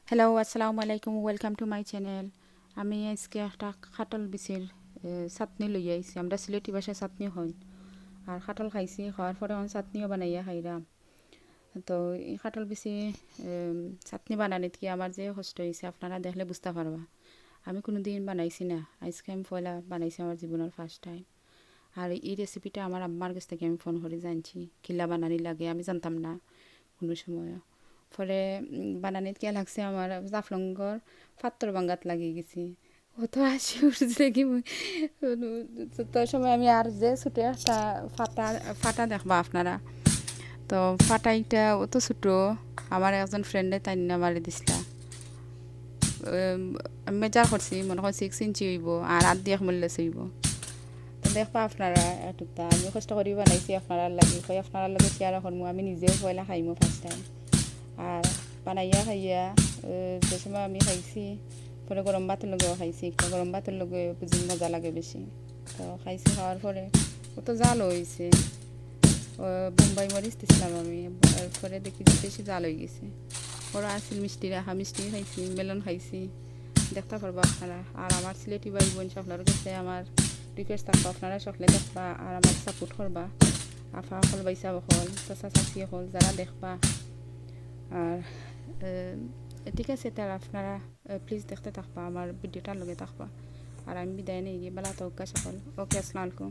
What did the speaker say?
Hello, আসসালামু আলাইকুম, welcome to my channel. আমি আজকে একটা খাটল বিচির চাটনি লই আইছি। আমরা সিলেটি ভাষায় চাটনি হয়। আর খাটল খাইছি, খাওয়ার পরে আমি চাটনিও বানাইয়া খাইলাম। তো এই খাটল বিচি চাটনি বানানিত কি আমার যে কষ্ট হয়েছে আপনারা দেখলে বুঝতে পারবা। আমি কোনো দিন বানাইছি না, আজকে আমি পয়লা বানাইছি আমার জীবনের ফার্স্ট টাইম। আর এই রেসিপিটা আমার আম্মার কাছ থেকে আমি ফোন করে জানছি কিলা বানানি লাগে, আমি জানতাম না কোনো সময়। পরে বানানিত কে লাগছে আমার জাফলঙ্গর পাত্তর বাঙ্গাত লাগিয়ে গেছি। কত হাসি উঠছে কি তো সময় আমি আর যে ছুটে একটা ফাটা ফাটা দেখবা আপনারা। তো ফাটাইটা অত ছোটো আমার একজন ফ্রেন্ডে তাই না মারি দিছিলা। আমি মেজার করছি, মনে হয় 6 ইঞ্চি হইব আর আট দিয়ে মূল্য হইব। তো দেখবা আপনারা এটুকটা আমি কষ্ট করি বানাইছি আপনারা লাগে, আপনারা লগে শেয়ার করবো। আমি নিজেও পয়লা খাইমো ফার্স্ট টাইম। আর বানাইয়া খাইয়া যে সময় আমি খাইছি, পরে গরম ভাতের লগেও খাইছি। একটা গরম ভাতের লগে বুঝি মজা লাগে বেশি। তো খাইছি, খাওয়ার পরে কত জাল হয়েছে। বোম্বাই মরিচ দিছিলাম আমি, এরপরে দেখি যে বেশি জাল হয়ে গেছে। ওরা আসছিল মিষ্টি রাখা, মিষ্টি খাইছি, মেলন খাইছি, দেখতে পারবো আপনারা। আর আমার সিলেটি ভাই বোন সকলের কাছে আমার রিকোয়েস্ট থাকবো, আপনারা সকলে দেখবা আর আমার সাপোর্ট করবা। আফা হল, বাইসা হল, চাচা চাচি হল, যারা দেখবা। আর ঠিক আছে, তার আপনারা প্লিজ দেখতে থাকবা, আমার ভিডিওটার লগে থাকবা। আর আমি বিদায় নিয়ে গিয়ে বেলা তো সকল। ওকে, আসসালামু আলাইকুম।